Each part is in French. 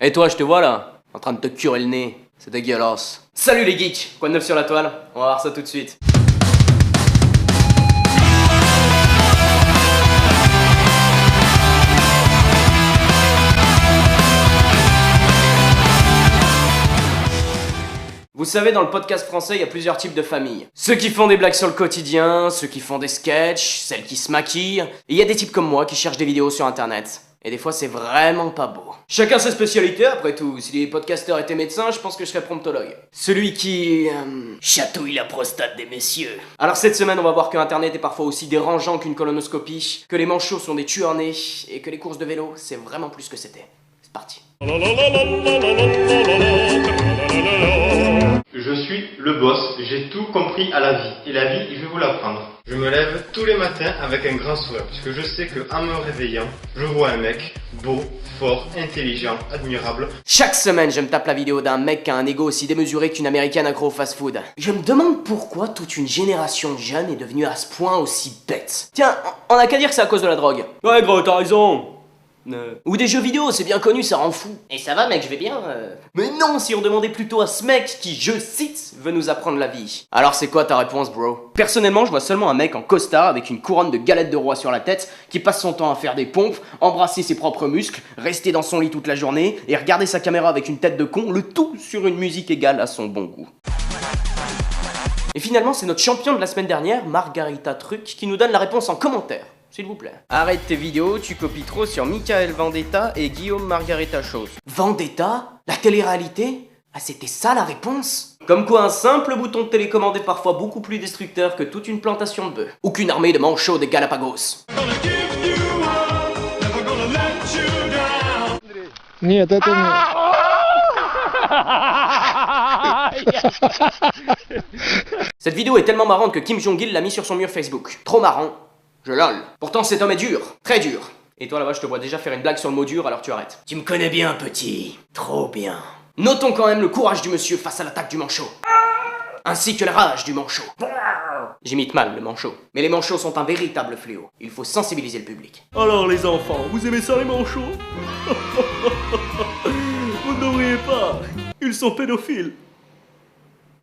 Et toi, je te vois là, en train de te curer le nez. C'est dégueulasse. Salut les geeks, quoi de neuf sur la toile? On va voir ça tout de suite. Vous savez, dans le podcast français, il y a plusieurs types de familles. Ceux qui font des blagues sur le quotidien, ceux qui font des sketchs, celles qui se maquillent. Et il y a des types comme moi qui cherchent des vidéos sur internet. Et des fois, c'est vraiment pas beau. Chacun ses spécialités, après tout. Si les podcasteurs étaient médecins, je pense que je serais promptologue. Celui qui... chatouille la prostate des messieurs. Alors cette semaine, on va voir que internet est parfois aussi dérangeant qu'une colonoscopie, que les manchots sont des tueurs-nés, et que les courses de vélo, c'est vraiment plus que c'était. C'est parti. Je suis le boss, j'ai tout compris à la vie. Et la vie, je vais vous l'apprendre. Je me lève tous les matins avec un grand sourire, puisque je sais qu'en me réveillant, je vois un mec beau, fort, intelligent, admirable. Chaque semaine, je me tape la vidéo d'un mec qui a un ego aussi démesuré qu'une américaine accro au fast-food. Je me demande pourquoi toute une génération de jeunes est devenue à ce point aussi bête. Tiens, on a qu'à dire que c'est à cause de la drogue. Ouais gros, t'as raison. Ou des jeux vidéo, c'est bien connu, ça rend fou. Et ça va mec, je vais bien. Mais non, si on demandait plutôt à ce mec qui, je cite, veut nous apprendre la vie. Alors c'est quoi ta réponse, bro? Personnellement, je vois seulement un mec en costard avec une couronne de galettes de roi sur la tête, qui passe son temps à faire des pompes, embrasser ses propres muscles, rester dans son lit toute la journée, et regarder sa caméra avec une tête de con, le tout sur une musique égale à son bon goût. Et finalement, c'est notre champion de la semaine dernière, Margarita Truc, qui nous donne la réponse en commentaire. S'il vous plaît. Arrête tes vidéos, tu copies trop sur Michael Vendetta et Guillaume Margareta Chose. Vendetta? La télé-réalité? Ah, c'était ça la réponse? Comme quoi un simple bouton de télécommande est parfois beaucoup plus destructeur que toute une plantation de bœufs. Ou qu'une armée de manchots des Galapagos. Нет, это Cette vidéo est tellement marrante que Kim Jong-il l'a mis sur son mur Facebook. Trop marrant. Je lol. Pourtant cet homme est dur, très dur. Et toi là-bas je te vois déjà faire une blague sur le mot dur, alors tu arrêtes. Tu me connais bien petit, trop bien. Notons quand même le courage du monsieur face à l'attaque du manchot. Ainsi que la rage du manchot. J'imite mal le manchot. Mais les manchots sont un véritable fléau. Il faut sensibiliser le public. Alors les enfants, vous aimez ça les manchots? Vous ne devriez pas. Ils sont pédophiles.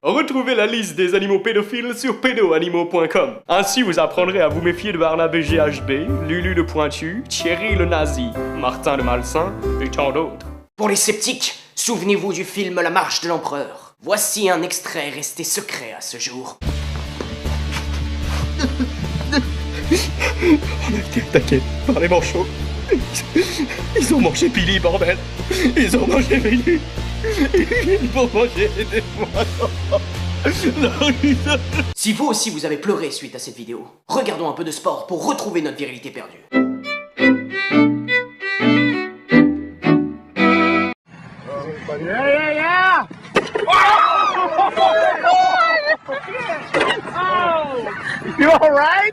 Retrouvez la liste des animaux pédophiles sur pédoanimaux.com. Ainsi vous apprendrez à vous méfier de Barnabé GHB, Lulu le Pointu, Thierry le Nazi, Martin le Malsain et tant d'autres. Pour les sceptiques, souvenez-vous du film La Marche de l'Empereur. Voici un extrait resté secret à ce jour. On a été attaqués par les manchots. Ils ont mangé Billy, bordel. Ils ont mangé Billy. Ils vont manger des poissons. Si vous aussi vous avez pleuré suite à cette vidéo, regardons un peu de sport pour retrouver notre virilité perdue.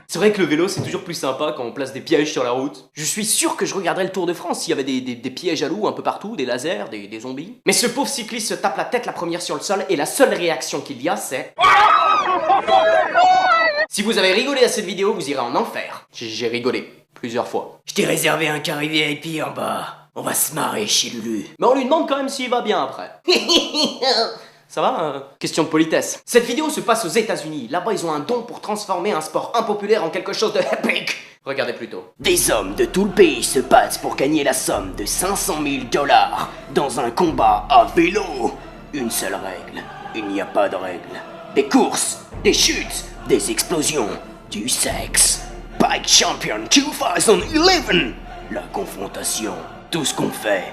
C'est vrai que le vélo c'est toujours plus sympa quand on place des pièges sur la route. Je suis sûr que je regarderais le Tour de France s'il y avait des pièges à loups un peu partout, des lasers, des zombies. Mais ce pauvre cycliste se tape la tête la première sur le sol et la seule réaction qu'il y a c'est... Si vous avez rigolé à cette vidéo, vous irez en enfer. J'ai rigolé plusieurs fois. Je t'ai réservé un carré VIP en bas. On va se marrer chez Lulu. Mais on lui demande quand même s'il va bien après. Ça va? Question de politesse. Cette vidéo se passe aux États-Unis. Là-bas, ils ont un don pour transformer un sport impopulaire en quelque chose de épique. Regardez plutôt. Des hommes de tout le pays se battent pour gagner la somme de 500 000 $ dans un combat à vélo. Une seule règle. Il n'y a pas de règle. Des courses, des chutes, des explosions, du sexe. Bike Champion 2011. La confrontation. Tout ce qu'on fait,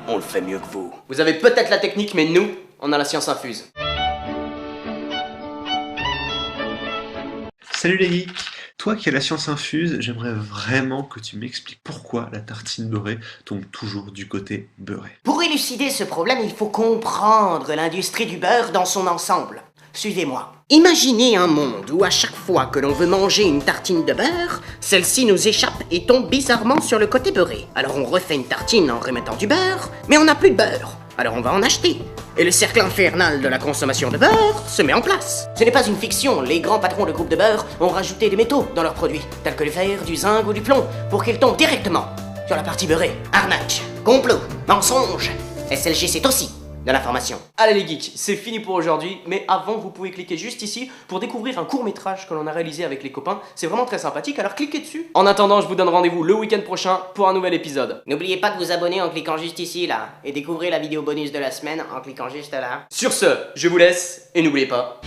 on le fait mieux que vous. Vous avez peut-être la technique, mais nous, on a la science infuse. Salut les geeks! Toi qui as la science infuse, j'aimerais vraiment que tu m'expliques pourquoi la tartine beurrée tombe toujours du côté beurré. Pour élucider ce problème, il faut comprendre l'industrie du beurre dans son ensemble. Suivez-moi. Imaginez un monde où à chaque fois que l'on veut manger une tartine de beurre, celle-ci nous échappe et tombe bizarrement sur le côté beurré. Alors on refait une tartine en remettant du beurre, mais on n'a plus de beurre. Alors on va en acheter. Et le cercle infernal de la consommation de beurre se met en place. Ce n'est pas une fiction, les grands patrons de groupes de beurre ont rajouté des métaux dans leurs produits, tels que le fer, du zinc ou du plomb, pour qu'ils tombent directement sur la partie beurrée. Arnaque, complot, mensonge, SLG, c'est aussi de l'information. Allez les geeks, c'est fini pour aujourd'hui, mais avant vous pouvez cliquer juste ici pour découvrir un court-métrage que l'on a réalisé avec les copains, c'est vraiment très sympathique, alors cliquez dessus. En attendant, je vous donne rendez-vous le week-end prochain pour un nouvel épisode. N'oubliez pas de vous abonner en cliquant juste ici, là, et découvrez la vidéo bonus de la semaine en cliquant juste là. Sur ce, je vous laisse, et n'oubliez pas...